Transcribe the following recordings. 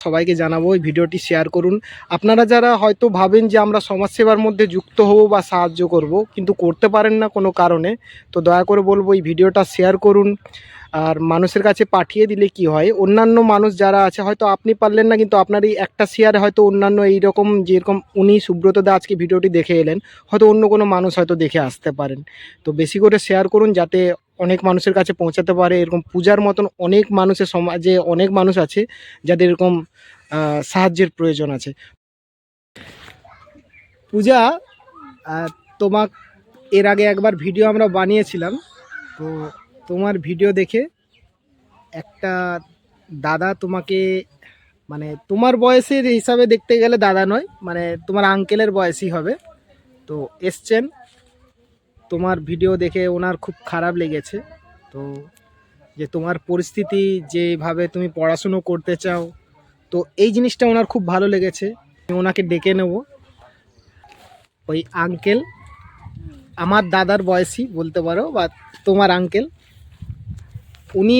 সবাইকে জানাবো এই ভিডিওটি শেয়ার করুন। আপনারা যারা হয়তো ভাবেন যে আমরা সমাজসেবার মধ্যে যুক্ত হব বা সাহায্য করব, কিন্তু করতে পারেন না কোনো কারণে, তো দয়া করে বলবো এই ভিডিওটা শেয়ার করুন। আর মানুষের কাছে পাঠিয়ে দিলে কি হয়, অন্যান্য মানুষ যারা আছে, হয়তো আপনি পারলেন না, কিন্তু আপনার এই একটা শেয়ারে হয়তো অন্যান্য এইরকম যেরকম উনি সুব্রত দা আজকে ভিডিওটি দেখে এলেন, হয়তো অন্য কোনো মানুষ হয়তো দেখে আসতে পারেন। তো বেশি করে শেয়ার করুন যাতে অনেক মানুষের কাছে পৌঁছাতে পারে। এরকম পূজার মতন অনেক মানুষের সমাজে অনেক মানুষ আছে যাদের এরকম সাহায্যের প্রয়োজন আছে। পূজা, আহ, তোমাক এর আগে একবার ভিডিও আমরা বানিয়েছিলাম, তো তোমার ভিডিও দেখে একটা দাদা তোমাকে, মানে তোমার বয়সের হিসাবে দেখতে গেলে দাদা নয়, মানে তোমার আঙ্কেলের বয়সই হবে, তো এসছেন। তোমার ভিডিও দেখে ওনার খুব খারাপ লেগেছে। তো যে তোমার পরিস্থিতি, যেভাবে তুমি পড়াশুনো করতে চাও, তো এই জিনিসটা ওনার খুব ভালো লেগেছে। আমি ওনাকে ডেকে নেব। ওই আঙ্কেল আমার দাদার বয়সী বলতে পারো, বা তোমার আঙ্কেল, উনি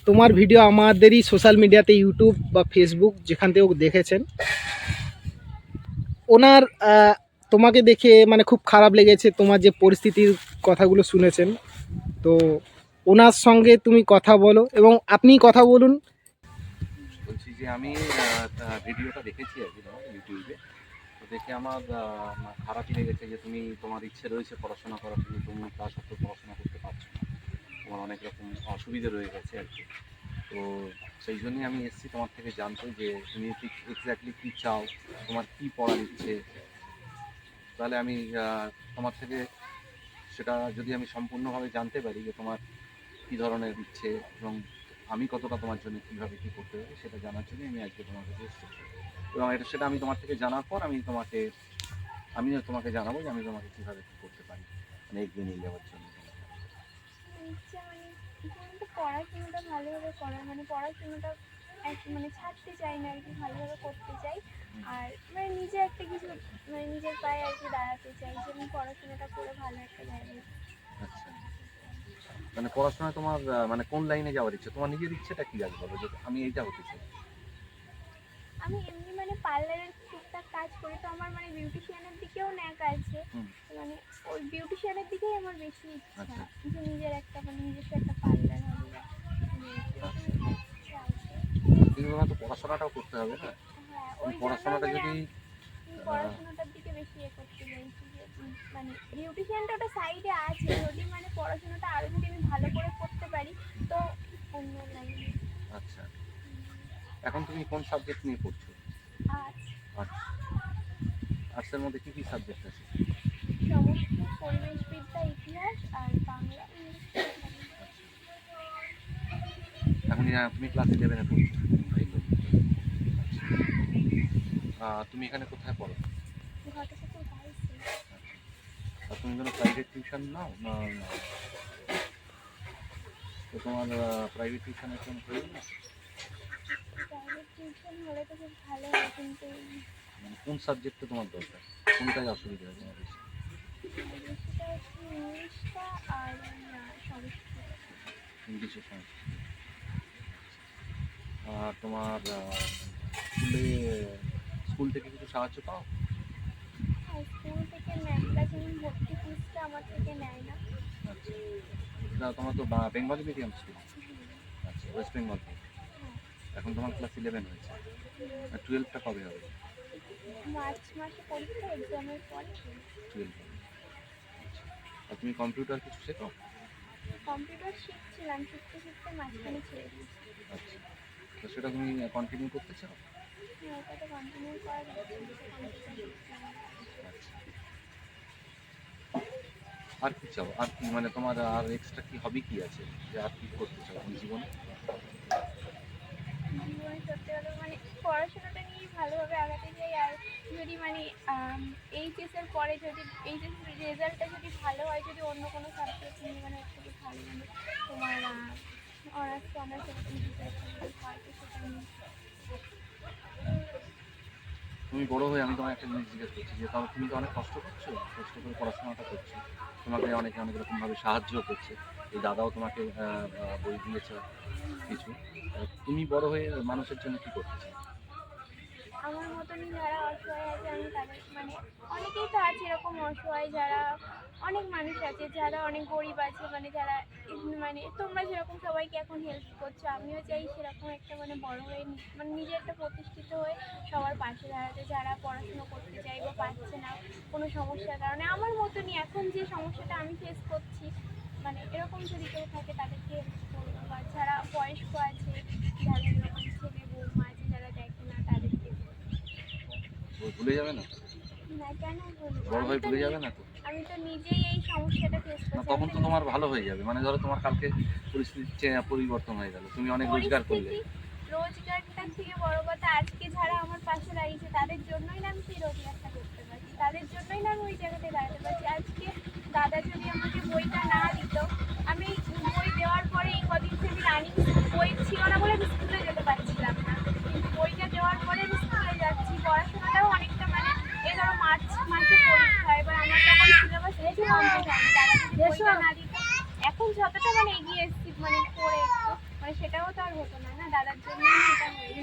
তোমার ভিডিও আমাদেরই সোশ্যাল মিডিয়াতে, ইউটিউব বা ফেসবুক যেখান থেকেও দেখেছেন। ওনার তোমাকে দেখে মানে খুব খারাপ লেগেছে, তোমার যে পরিস্থিতির কথাগুলো শুনেছেন। তো ওনার সঙ্গে তুমি কথা বলো এবং আপনি কথা বলুন। বলছি যে আমি ভিডিওটা দেখেছি আর কি তোমার ইউটিউবে। তো দেখে আমার খারাপই লেগেছে যে তুমি, তোমার ইচ্ছে রয়েছে পড়াশোনা করার, কিন্তু তুমি তা সত্ত্বেও পড়াশোনা করতে পারছো না। তোমার অনেক রকম অসুবিধা রয়ে গেছে আর কি। তো সেই জন্যই আমি এসেছি তোমার থেকে জানতে যে তুমি ঠিক এক্স্যাক্টলি কী চাও, তোমার কী পড়ার ইচ্ছে। তাহলে আমি তোমার থেকে সেটা যদি আমি সম্পূর্ণভাবে জানতে পারি যে তোমার কী ধরনের ইচ্ছে এবং আমি কতটা তোমার জন্য কীভাবে কী করতে পারি, সেটা জানার জন্য আমি আজকে তোমার কাছে এসেছি। এবং সেটা আমি তোমার থেকে জানার পর আমিও তোমাকে জানাবো যে আমি তোমাকে কীভাবে কী করতে পারি, মানে এগিয়ে নিয়ে যাওয়ার জন্য। ইচ্ছা মানে তো পড়াশোনাটা ভালোভাবে করা, মানে পড়াশোনাটা মানে ছাড়তে চাই না আর কি, ভালোভাবে করতে চাই। আর মানে নিজে একটা কিছু, মানে নিজের পায়ে আর কি দাঁড়াতে চাই, যেমন পড়াশোনাটা করে ভালো একটা জায়গায়। আচ্ছা, মানে পড়াশোনায় তোমার মানে কোন লাইনে যাওয়ার ইচ্ছে, তোমার নিজের ইচ্ছেটা কী আছে বলো, যে আমি এইটা হতে চাই? আমি এমনি মানে পার্লারের টুকটাক কাজ করি, তো আমার মানে বিউটিশিয়ানের দিকেও ন্যাক আছে। মানে ওই বিউটিশিয়ানের দিকেই আমার বেশি ইচ্ছা, আচ্ছা যে নিজের একটা মানে নিজস্ব একটা পার্লার হবে। কিন্তু তোমার তো পড়াশোনাটাও করতে হবে না? হ্যাঁ, তুমি ওই জন্য পড়াশোনাটা মানে যদি পড়াশোনাটার দিকে বেশি করতে চাইছি, যে মানে বিউটিশিয়ানটা ওটা সাইডে আছে, যদি মানে পড়াশোনাটা আরো যদি আমি ভালো করে করতে পারি তো অন্য লাইনে। আচ্ছা, এখন তুমি কোন সাবজেক্ট নিয়ে পড়ছো? আর্টস। আর্টস। আর্টসের মধ্যে কী কী সাবজেক্ট আছে? সমস্ত পরিবেশবিদ্যা, ইতিহাস আর বাংলা, ইংলিশ। এখন তুমি ক্লাস 11-এ পড়ছো, তাই তো? তুমি এখানে কোথায় পড়ো? ঘটে থেকে গাইছি। আর তুমি কোনো প্রাইভেট টিউশন নাও না? তো তোমার প্রাইভেট টিউশনের কোনো প্রয়োজন আছে? প্রাইভেট টিউশন হলে তো খুব ভালো হয়, কিন্তু মানে কোন সাবজেক্টে তোমার দরকার, কোনটায় অসুবিধা হয় তোমার বেশি? বেশিটা হচ্ছে ইংলিশটা আর সংস্কৃত। ইংলিশের সংস্কৃত। আর তোমার স্কুল থেকে কিছু সাহায্য পাও? হ্যাঁ, স্কুল থেকে ম্যামরা যেমন ভর্তি ফিসটা আমার থেকে নেয় না। আচ্ছা, না তোমার তো বেঙ্গলি মিডিয়াম স্কুল। আচ্ছা, ওয়েস্ট বেঙ্গল থেকে। এখন তোমার ক্লাস 11 হয়েছে, আর 12টা কবে হবে? মার্চ মাসে পরীক্ষা, এক্সামের পরে। 12 হবে। আচ্ছা, আর তুমি কম্পিউটার কিছু শেখো? কম্পিউটার শিখছিলাম, শিখতে শিখতে মাঝখানে ছেড়ে দিয়েছি। আচ্ছা, তো সেটা তুমি কন্টিনিউ করতে চাও? হ্যাঁ, ওটা তো কন্টিনিউ করা যাচ্ছে। আচ্ছা, আর কি চাও, আর কি মানে তোমার আর এক্সট্রা কি হবি কি আছে, যে আর কি করতে চাও তুমি জীবনে? জীবনে সত্যি কথা মানে পড়াশোনাটা নিয়ে ভালোভাবে আগাতে চাই। আর যদি মানে এইচএসের পরে যদি এইচএস রেজাল্টটা যদি ভালো হয়, যদি অন্য কোনো সাবজেক্ট নিয়ে মানে খুবই ভালো, মানে তোমার অনার্স টনার্স এরকম কিছু একটা যদি হয় তো সেটা নিয়ে। তুমি বড় হয়ে আমি তোমার একটা জিনিস জিজ্ঞেস করছি, যে তাহলে তুমি তো অনেক কষ্ট করছো, কষ্ট করে পড়াশোনাটা করছো, তোমাকে অনেকে অনেক রকমভাবে সাহায্য করছে, এই দাদাও তোমাকে বই দিয়েছে কিছু। তুমি বড় হয়ে মানুষের জন্য কি করতে চাও? মানে অনেকেই তো আছে এরকম অসহায়, যারা অনেক মানুষ আছে যারা অনেক গরিব আছে, মানে যারা মানে তোমরা যেরকম সবাইকে এখন হেল্প করছো, আমিও চাই সেরকম একটা মানে বড় হয়ে মানে নিজে একটা প্রতিষ্ঠিত হয়ে সবার পাশে দাঁড়াতে, যারা পড়াশুনো করতে চাই বা পাচ্ছে না কোনো সমস্যার কারণে, আমার মতনই এখন যে সমস্যাটা আমি ফেস করছি, মানে এরকম যদি কেউ থাকে তাদেরকে হেল্প করবো, বা যারা বয়স্ক আছে, যারা এরকম ছেলে বৌমা আছে যারা দেখে না তাদেরকে। ও ভুলে যাবে না? না কেন বলবো, বড় হয়ে ভুলে যাবে না তো? আমি তো নিজেই এই সমস্যাটা ফেস না করছি। তখন তো তোমার ভালো হয়ে যাবে, মানে ধরো তোমার কালকে পরিস্থিতি পরিবর্তন হয়ে গেল, তুমি অনেক রোজগার করলে। রোজগারটার থেকে বড় কথা, আজকে যারা আমার পাশে দাঁড়িয়েছে তাদের জন্যই না আমি সেই রোজগারটা করতে পারছি, তাদের জন্যই না আমি ওই জায়গাতে দাঁড়াতে পারছি। আজকে দাদা যদি আমাকে বইটা না দিত, আমি বই দেওয়ার পরে এই কদিন থেকে রানিং বই ছিল না বলে আমি স্কুলে যেতে পারছিলাম না, কিন্তু বইটা দেওয়ার পরে আমি স্কুলে যাচ্ছি। পড়াশোনাটাও অনেকটা মানে এই ধরো মার্চ মাসে পরীক্ষা, এবার আমার তখন সিলেবাস কিছু কমপ্লিট হয়নি, দাদা যদি বইটা না দিত এখন যতটা মানে এগিয়ে এসেছি মানে পড়ে একটু, মানে সেটাও তো আর হতো না, না দাদার জন্যই এটা হয়েছে।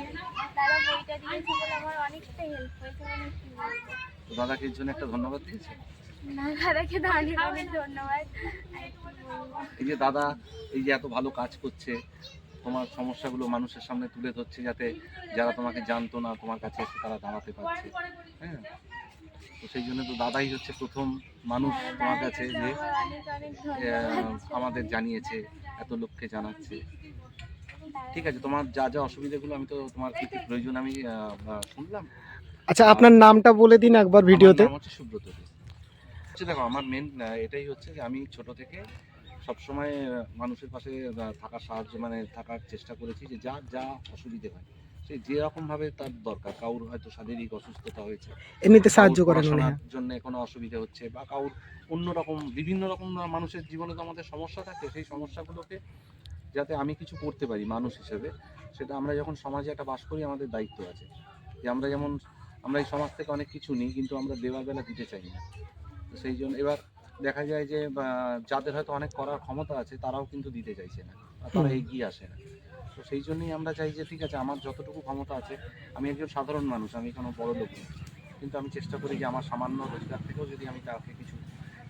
দাদা বইটা দিয়েছে বলে আমার অনেকটা হেল্প হয়েছে, মানে কি বলবো। তো দাদাকে এর জন্য একটা ধন্যবাদ দিয়েছে। না দাদাকে তো অনেক অনেক ধন্যবাদ। আর কি বলবো। এই যে দাদা এই যে এত ভালো কাজ করছে, তোমার সমস্যাগুলো মানুষের সামনে তুলে ধরছে, যাতে যারা তোমাকে জানতো না তোমার কাছে এসে তারা দাঁড়াতে পারছে। হ্যাঁ, তো সেই জন্য তো দাদাই হচ্ছে প্রথম মানুষ তোমার কাছে যে আমার অনেক অনেক ধন্যবাদ। আমাদের জানিয়েছে, এত লোককে জানাচ্ছে। ঠিক আছে, তোমার যা যা অসুবিধাগুলো আমি তো তোমার কি কি প্রয়োজন আমি শুনলাম। আচ্ছা, আপনার নামটা বলে দিন একবার ভিডিওতে। আমার নাম হচ্ছে সুব্রত দে। আচ্ছা দেখো, আমার মেন এটাই হচ্ছে যে আমি ছোট থেকে সবসময় মানুষের পাশে থাকার সাহায্য মানে থাকার চেষ্টা করেছি, যে যা যা অসুবিধে হয় সে যেরকমভাবে তার দরকার, কারোর হয়তো শারীরিক অসুস্থতা হয়েছে, এমনিতে সাহায্য কারোর করেন উনি। পড়াশোনার জন্য কোনো অসুবিধা হচ্ছে, বা কারোর অন্যরকম বিভিন্ন রকম মানুষের জীবনে তো আমাদের সমস্যা থাকে, সেই সমস্যাগুলোকে যাতে আমি কিছু করতে পারি মানুষ হিসেবে, সেটা আমরা যখন সমাজে একটা বাস করি আমাদের দায়িত্ব আছে, যে আমরা যেমন আমরা এই সমাজ থেকে অনেক কিছু নিই কিন্তু আমরা দেওয়ার বেলা দিতে চাই না। তো সেই জন্য এবার দেখা যায় যে যাদের হয়তো অনেক করার ক্ষমতা আছে তারাও কিন্তু দিতে চাইছে না, বা তারা এগিয়ে আসে না। তো সেই জন্যই আমরা চাই যে ঠিক আছে, আমার যতটুকু ক্ষমতা আছে, আমি একজন সাধারণ মানুষ, আমি কোনো বড় লোক নই, কিন্তু আমি চেষ্টা করি যে আমার সামান্য রোজগার থেকেও যদি আমি তাকে কিছু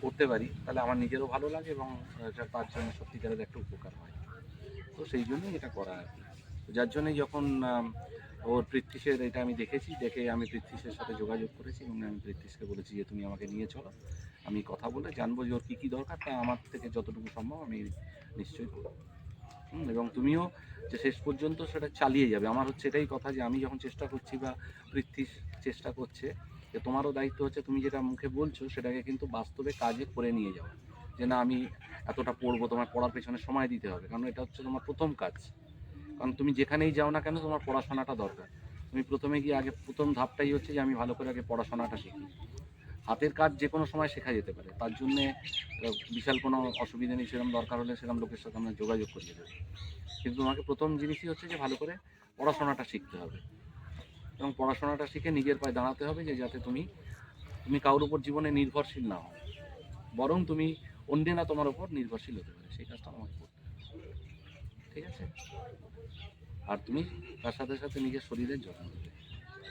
করতে পারি তাহলে আমার নিজেরও ভালো লাগে এবং তার জন্য সত্যিকারের একটা উপকার হয়। তো সেই জন্যই এটা করা আর কি। যার জন্যই যখন ওর পৃথ্বীশের এটা আমি দেখেছি, দেখে আমি পৃথ্বীশের সাথে যোগাযোগ করেছি এবং আমি পৃথ্বীশকে বলেছি যে তুমি আমাকে নিয়ে চলো, আমি কথা বলে জানবো যে ওর কী কী দরকার, তা আমার থেকে যতটুকু সম্ভব আমি নিশ্চয়ই করবো। এবং তুমিও যে শেষ পর্যন্ত সেটা চালিয়ে যাবে, আমার হচ্ছে এটাই কথা, যে আমি যখন চেষ্টা করছি বা পৃথ্বী চেষ্টা করছে, যে তোমারও দায়িত্ব হচ্ছে তুমি যেটা মুখে বলছো সেটাকে কিন্তু বাস্তবে কাজে করে নিয়ে যাও, যে না আমি এতটা পড়বো, তোমার পড়ার পেছনে সময় দিতে হবে, কারণ এটা হচ্ছে তোমার প্রথম কাজ। কারণ তুমি যেখানেই যাও না কেন তোমার পড়াশোনাটা দরকার, তুমি প্রথমে গিয়ে আগে প্রথম ধাপটাই হচ্ছে যে আমি ভালো করে আগে পড়াশোনাটা শিখি। হাতের কাজ যে কোনো সময় শেখা যেতে পারে, তার জন্যে বিশাল কোনো অসুবিধা নেই, সেরকম দরকার হলে সেরকম লোকের সাথে আমরা যোগাযোগ করিয়ে দেবো, কিন্তু তোমাকে প্রথম জিনিসই হচ্ছে যে ভালো করে পড়াশোনাটা শিখতে হবে, এবং পড়াশোনাটা শিখে নিজের পায়ে দাঁড়াতে হবে, যে যাতে তুমি কারোর উপর জীবনে নির্ভরশীল না হও, বরং তুমি অন্যেরা তোমার উপর নির্ভরশীল হতে পারে, সেই কাজটা আমাকে করতে হবে। ঠিক আছে, আর তুমি তার সাথে সাথে নিজের শরীরের যত্ন নেবে।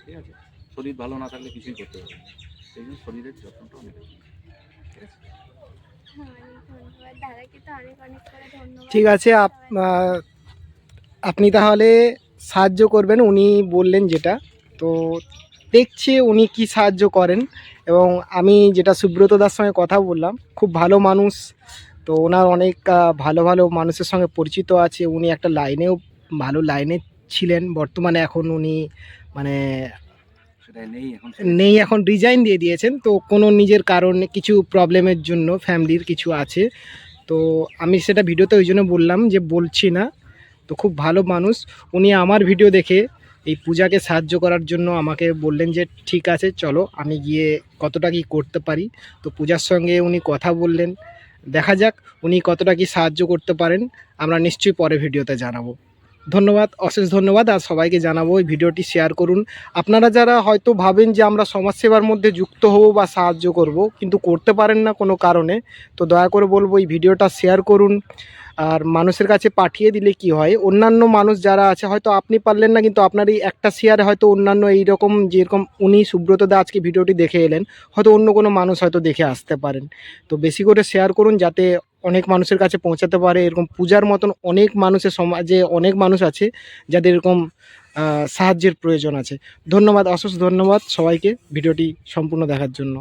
ঠিক আছে, শরীর ভালো না থাকলে কিছুই করতে পারবে না, সেই জন্য শরীরের যত্নটা অনেক। ঠিক আছে, অনেক ধন্যবাদ দাদাকে তো অনেক অনেক করে ধন্যবাদ। ঠিক আছে, আপনি তাহলে সাহায্য করবেন, উনি বললেন যেটা, তো দেখছি উনি কি সাহায্য করেন। এবং আমি যেটা সুব্রত দার সঙ্গে কথা বললাম, খুব ভালো মানুষ, তো ওনার অনেক ভালো ভালো মানুষের সঙ্গে পরিচিত আছে, উনি একটা লাইনেও ভালো লাইনে ছিলেন, বর্তমানে এখন উনি মানে সেটাই নেই এখন। এখন রিজাইন দিয়ে দিয়েছেন, তো কোনো নিজের কারণে কিছু প্রবলেমের জন্য ফ্যামিলির কিছু আছে, তো আমি সেটা ভিডিওতে ওই জন্য বললাম যে বলছি না। তো খুব ভালো মানুষ, উনি আমার ভিডিও দেখে এই পূজাকে সাহায্য করার জন্য আমাকে বললেন যে ঠিক আছে চলো, আমি গিয়ে কতটা কি করতে পারি। তো পূজার সঙ্গে উনি কথা বললেন, দেখা যাক উনি কতটা কি সাহায্য করতে পারেন, আমরা নিশ্চয়ই পরে ভিডিওতে জানাবো। ধন্যবাদ, অশেষ ধন্যবাদ, আর সবাইকে জানাবো এই ভিডিওটি শেয়ার করুন। আপনারা যারা হয়তো ভাবেন যে আমরা সমাজসেবার মধ্যে যুক্ত হব বা সাহায্য করব, কিন্তু করতে পারেন না কোনো কারণে, তো দয়া করে বলবো এই ভিডিওটা শেয়ার করুন, আর মানুষের কাছে পাঠিয়ে দিলে কি হয়, অন্যান্য মানুষ যারা আছে, হয়তো আপনি পারলেন না, কিন্তু আপনার এই একটা শেয়ারে হয়তো অন্যান্য এইরকম যেরকম উনি সুব্রত দা আজকে ভিডিওটি দেখে এলেন, হয়তো অন্য কোনো মানুষ হয়তো দেখে আসতে পারেন। তো বেশি করে শেয়ার করুন যাতে অনেক মানুষের কাছে পৌঁছাতে পারে। এরকম পূজার মতন অনেক মানুষের সমাজে অনেক মানুষ আছে যাদের এরকম সাহায্যের প্রয়োজন আছে। ধন্যবাদ, অশেষ ধন্যবাদ সবাইকে ভিডিওটি সম্পূর্ণ দেখার জন্য।